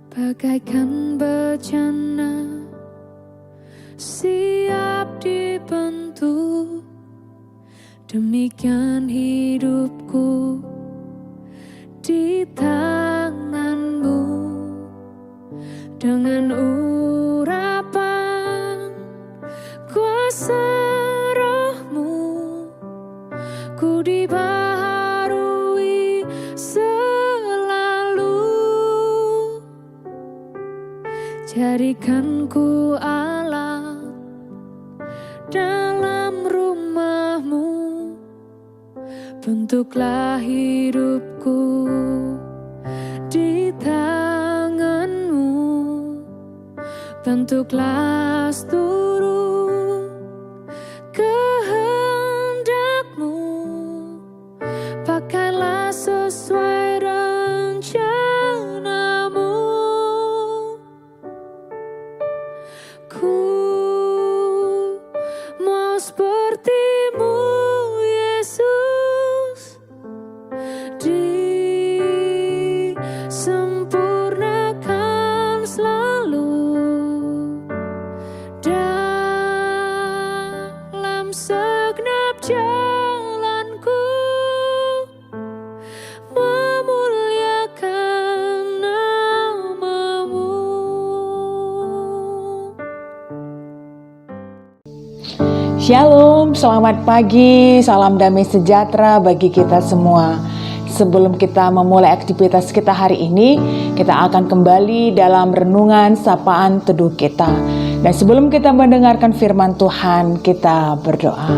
bagaikan bencana siap dibentuk. Demikian hidupku di tanganmu, dengan urapan kuasa rohmu ku dibaharui selalu. Jadikan ku alat dalam rumahmu, bentuklah hidupku di tanganmu, bentuklah seluruh kehendakmu, pakailah sesuai rencanamu. Ku mau sepertimu Yesus, disempurnakan selalu dalam segenap jalanku, memuliakan nama-Mu. Shalom, selamat pagi, salam damai sejahtera bagi kita semua. Sebelum kita memulai aktivitas kita hari ini, kita akan kembali dalam renungan sapaan teduh kita. Dan sebelum kita mendengarkan firman Tuhan, kita berdoa.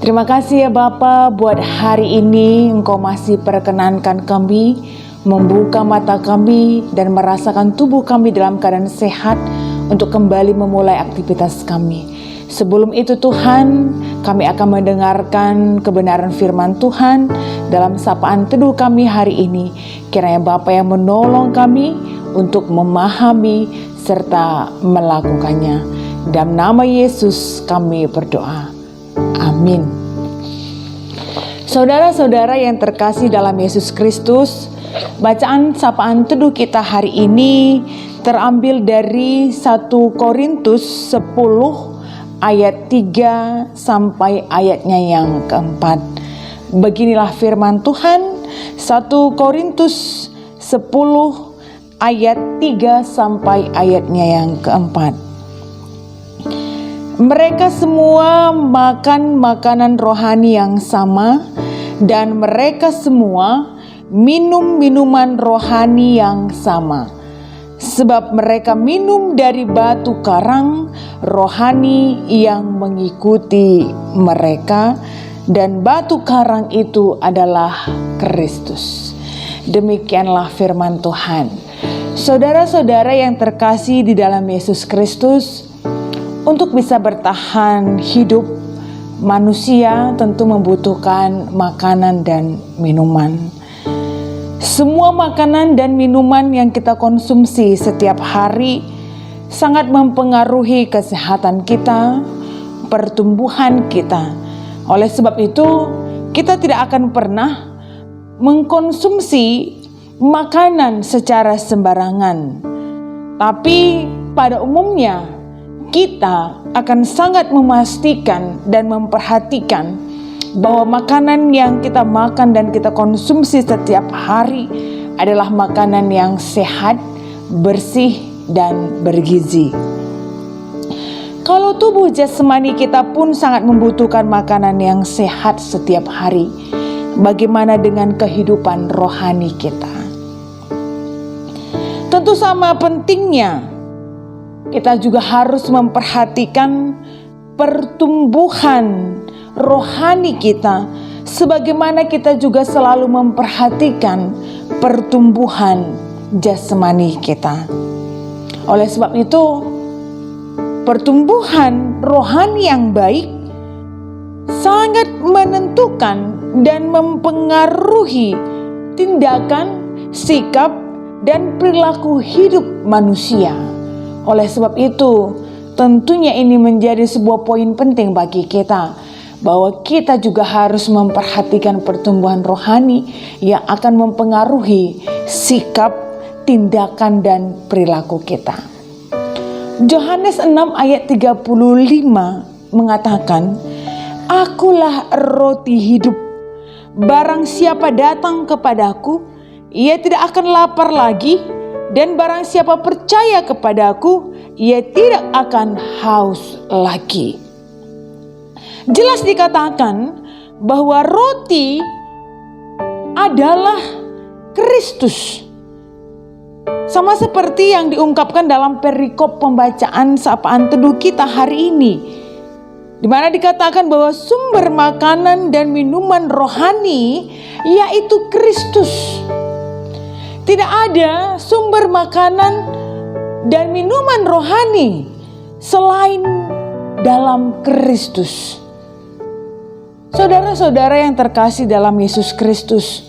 Terima kasih ya Bapa, buat hari ini Engkau masih perkenankan kami membuka mata kami dan merasakan tubuh kami dalam keadaan sehat untuk kembali memulai aktivitas kami. Sebelum itu Tuhan, kami akan mendengarkan kebenaran firman Tuhan dalam sapaan teduh kami hari ini. Kiranya Bapa yang menolong kami untuk memahami serta melakukannya. Dalam nama Yesus kami berdoa. Amin. Saudara-saudara yang terkasih dalam Yesus Kristus, bacaan sapaan teduh kita hari ini terambil dari 1 Korintus 10 ayat 3 sampai ayatnya yang keempat. Beginilah firman Tuhan, 1 Korintus 10 ayat 3 sampai ayatnya yang keempat. Mereka semua makan makanan rohani yang sama, dan mereka semua minum minuman rohani yang sama. Sebab mereka minum dari batu karang rohani yang mengikuti mereka, dan batu karang itu adalah Kristus. Demikianlah firman Tuhan. Saudara-saudara yang terkasih di dalam Yesus Kristus, untuk bisa bertahan hidup, manusia tentu membutuhkan makanan dan minuman. Semua makanan dan minuman yang kita konsumsi setiap hari sangat mempengaruhi kesehatan kita, pertumbuhan kita. Oleh sebab itu, kita tidak akan pernah mengkonsumsi makanan secara sembarangan. Tapi pada umumnya, kita akan sangat memastikan dan memperhatikan bahwa makanan yang kita makan dan kita konsumsi setiap hari adalah makanan yang sehat, bersih, dan bergizi. Kalau tubuh jasmani kita pun sangat membutuhkan makanan yang sehat setiap hari, bagaimana dengan kehidupan rohani kita? Tentu sama pentingnya, kita juga harus memperhatikan pertumbuhan rohani kita, sebagaimana kita juga selalu memperhatikan pertumbuhan jasmani kita. Oleh sebab itu, pertumbuhan rohani yang baik sangat menentukan dan mempengaruhi tindakan, sikap, dan perilaku hidup manusia. Oleh sebab itu, tentunya ini menjadi sebuah poin penting bagi kita, bahwa kita juga harus memperhatikan pertumbuhan rohani yang akan mempengaruhi sikap, tindakan dan perilaku kita. Yohanes 6 ayat 35 mengatakan, "Akulah roti hidup. Barang siapa datang kepadaku, ia tidak akan lapar lagi, dan barang siapa percaya kepadaku, ia tidak akan haus lagi." Jelas dikatakan bahwa roti adalah Kristus. Sama seperti yang diungkapkan dalam perikop pembacaan sapaan teduh kita hari ini, di mana dikatakan bahwa sumber makanan dan minuman rohani yaitu Kristus. Tidak ada sumber makanan dan minuman rohani selain dalam Kristus. Saudara-saudara yang terkasih dalam Yesus Kristus,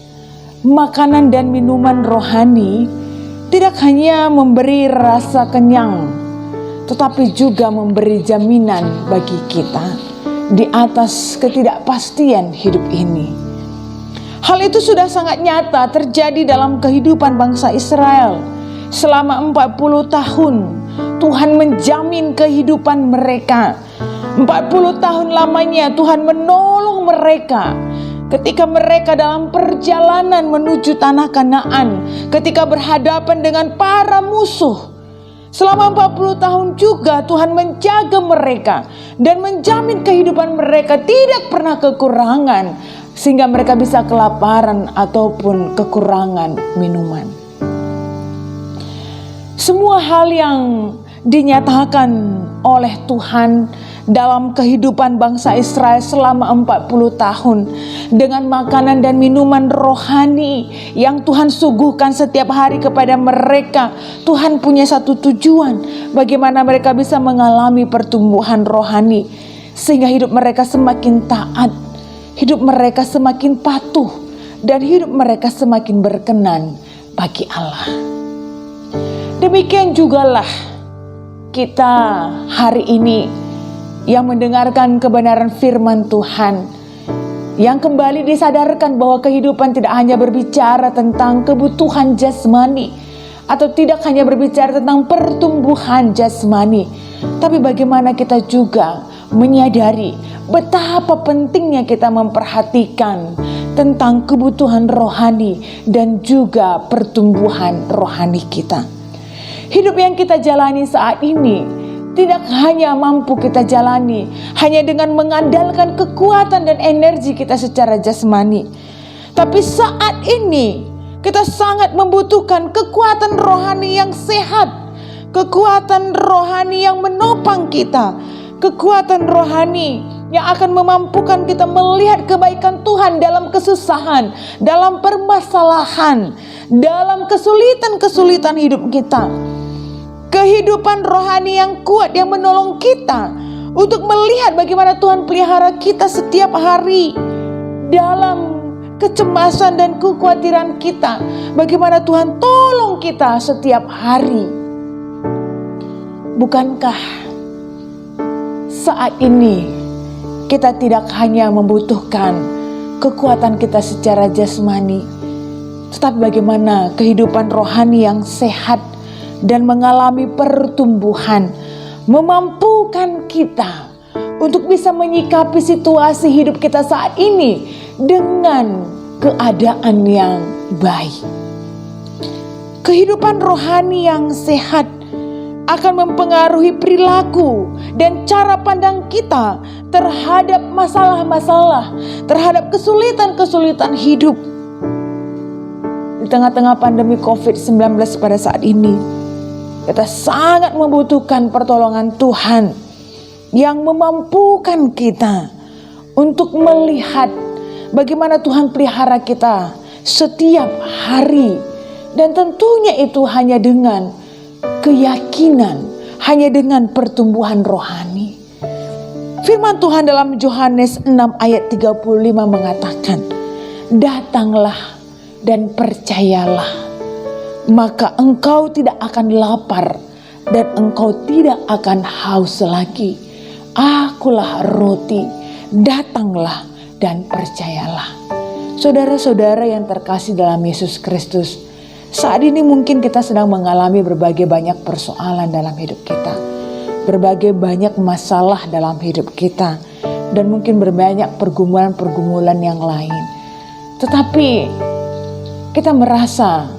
makanan dan minuman rohani tidak hanya memberi rasa kenyang, tetapi juga memberi jaminan bagi kita di atas ketidakpastian hidup ini. Hal itu sudah sangat nyata terjadi dalam kehidupan bangsa Israel. Selama 40 tahun Tuhan menjamin kehidupan mereka. 40 tahun lamanya Tuhan menolong mereka ketika mereka dalam perjalanan menuju tanah Kanaan, ketika berhadapan dengan para musuh. Selama 40 tahun juga Tuhan menjaga mereka dan menjamin kehidupan mereka tidak pernah kekurangan, sehingga mereka bisa kelaparan ataupun kekurangan minuman. Semua hal yang dinyatakan oleh Tuhan dalam kehidupan bangsa Israel selama 40 tahun dengan makanan dan minuman rohani yang Tuhan suguhkan setiap hari kepada mereka. Tuhan punya satu tujuan, bagaimana mereka bisa mengalami pertumbuhan rohani sehingga hidup mereka semakin taat, hidup mereka semakin patuh, dan hidup mereka semakin berkenan bagi Allah. Demikian jugalah kita hari ini yang mendengarkan kebenaran firman Tuhan, yang kembali disadarkan bahwa kehidupan tidak hanya berbicara tentang kebutuhan jasmani, atau tidak hanya berbicara tentang pertumbuhan jasmani, tapi bagaimana kita juga menyadari betapa pentingnya kita memperhatikan tentang kebutuhan rohani dan juga pertumbuhan rohani kita. Hidup yang kita jalani saat ini tidak hanya mampu kita jalani hanya dengan mengandalkan kekuatan dan energi kita secara jasmani, tapi saat ini kita sangat membutuhkan kekuatan rohani yang sehat, kekuatan rohani yang menopang kita, kekuatan rohani yang akan memampukan kita melihat kebaikan Tuhan dalam kesusahan, dalam permasalahan, dalam kesulitan-kesulitan hidup kita. Kehidupan rohani yang kuat yang menolong kita untuk melihat bagaimana Tuhan pelihara kita setiap hari dalam kecemasan dan kekhawatiran kita. Bagaimana Tuhan tolong kita setiap hari. Bukankah saat ini kita tidak hanya membutuhkan kekuatan kita secara jasmani, tetapi bagaimana kehidupan rohani yang sehat dan mengalami pertumbuhan memampukan kita untuk bisa menyikapi situasi hidup kita saat ini dengan keadaan yang baik. Kehidupan rohani yang sehat akan mempengaruhi perilaku dan cara pandang kita terhadap masalah-masalah, terhadap kesulitan-kesulitan hidup. Di tengah-tengah pandemi COVID-19 pada saat ini, kita sangat membutuhkan pertolongan Tuhan yang memampukan kita untuk melihat bagaimana Tuhan pelihara kita setiap hari. Dan tentunya itu hanya dengan keyakinan, hanya dengan pertumbuhan rohani. Firman Tuhan dalam Yohanes 6 ayat 35 mengatakan, "Datanglah dan percayalah, maka engkau tidak akan lapar dan engkau tidak akan haus lagi. Akulah roti, datanglah dan percayalah." Saudara-saudara yang terkasih dalam Yesus Kristus, Saat ini mungkin kita sedang mengalami berbagai banyak persoalan dalam hidup kita, berbagai banyak masalah dalam hidup kita, dan mungkin berbanyak pergumulan-pergumulan yang lain. Tetapi kita merasa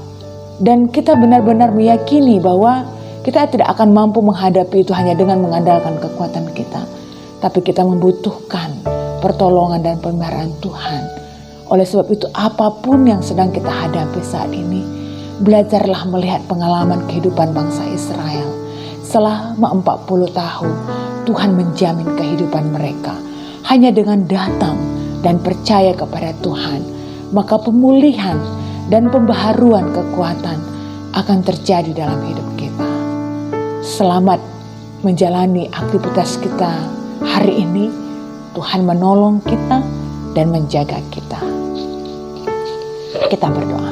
dan kita benar-benar meyakini bahwa kita tidak akan mampu menghadapi itu hanya dengan mengandalkan kekuatan kita. Tapi kita membutuhkan pertolongan dan pemeliharaan Tuhan. Oleh sebab itu apapun yang sedang kita hadapi saat ini, belajarlah melihat pengalaman kehidupan bangsa Israel. Selama 40 tahun Tuhan menjamin kehidupan mereka. Hanya dengan datang dan percaya kepada Tuhan, maka pemulihan dan pembaharuan kekuatan akan terjadi dalam hidup kita. Selamat menjalani aktivitas kita hari ini. Tuhan menolong kita dan menjaga kita. Kita berdoa.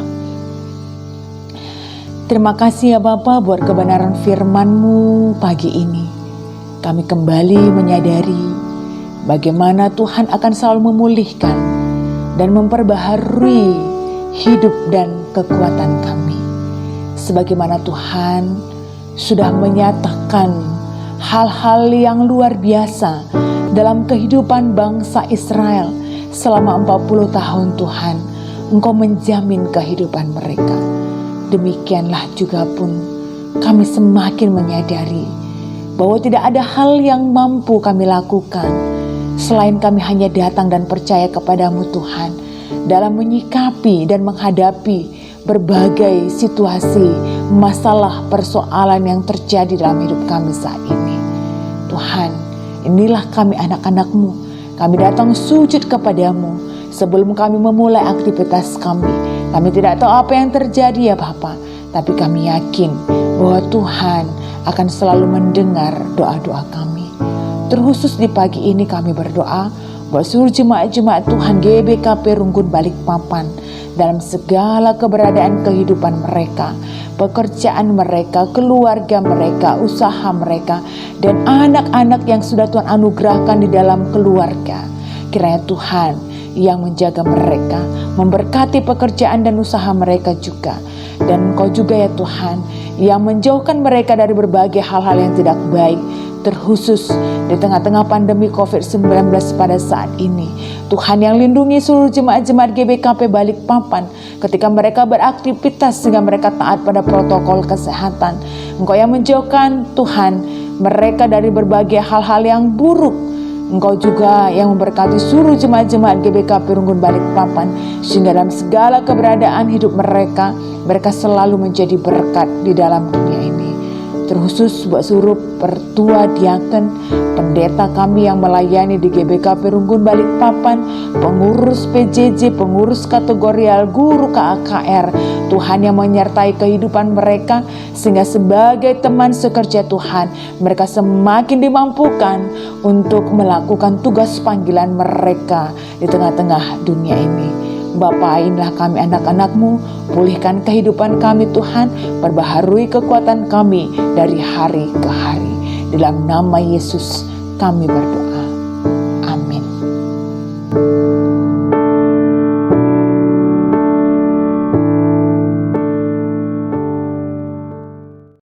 Terima kasih ya Bapa buat kebenaran firman-Mu pagi ini. Kami kembali menyadari bagaimana Tuhan akan selalu memulihkan dan memperbaharui hidup dan kekuatan kami. Sebagaimana Tuhan sudah menyatakan hal-hal yang luar biasa dalam kehidupan bangsa Israel selama 40 tahun Tuhan, Engkau menjamin kehidupan mereka. Demikianlah juga pun kami semakin menyadari bahwa tidak ada hal yang mampu kami lakukan selain kami hanya datang dan percaya kepadamu Tuhan dalam menyikapi dan menghadapi berbagai situasi, masalah, persoalan yang terjadi dalam hidup kami saat ini. Tuhan, inilah kami anak-anak-Mu. Kami datang sujud kepadamu sebelum kami memulai aktivitas kami. Kami tidak tahu apa yang terjadi ya Bapa, tapi kami yakin bahwa Tuhan akan selalu mendengar doa-doa kami. Terkhusus di pagi ini kami berdoa buat seluruh jemaat-jemaat Tuhan GBKP Runggun Balikpapan dalam segala keberadaan kehidupan mereka, pekerjaan mereka, keluarga mereka, usaha mereka, dan anak-anak yang sudah Tuhan anugerahkan di dalam keluarga. Kiranya Tuhan yang menjaga mereka, memberkati pekerjaan dan usaha mereka juga. Dan Engkau juga ya Tuhan yang menjauhkan mereka dari berbagai hal-hal yang tidak baik, terkhusus di tengah-tengah pandemi COVID-19 pada saat ini. Tuhan yang lindungi seluruh jemaat-jemaat GBKP Balikpapan ketika mereka beraktivitas sehingga mereka taat pada protokol kesehatan. Engkau yang menjauhkan Tuhan mereka dari berbagai hal-hal yang buruk. Engkau juga yang memberkati seluruh jemaat-jemaat GBKP Runggun Balikpapan sehingga dalam segala keberadaan hidup mereka, mereka selalu menjadi berkat di dalam dunia ini. Terkhusus buat seluruh pertua diaken, pendeta kami yang melayani di GBKP Runggun Balikpapan, pengurus PJJ, pengurus kategorial, guru KAKR, Tuhan yang menyertai kehidupan mereka sehingga sebagai teman sekerja Tuhan, mereka semakin dimampukan untuk melakukan tugas panggilan mereka di tengah-tengah dunia ini. Bapa, inilah kami anak-anak-Mu, pulihkan kehidupan kami Tuhan, perbaharui kekuatan kami dari hari ke hari. Dalam nama Yesus kami berdoa.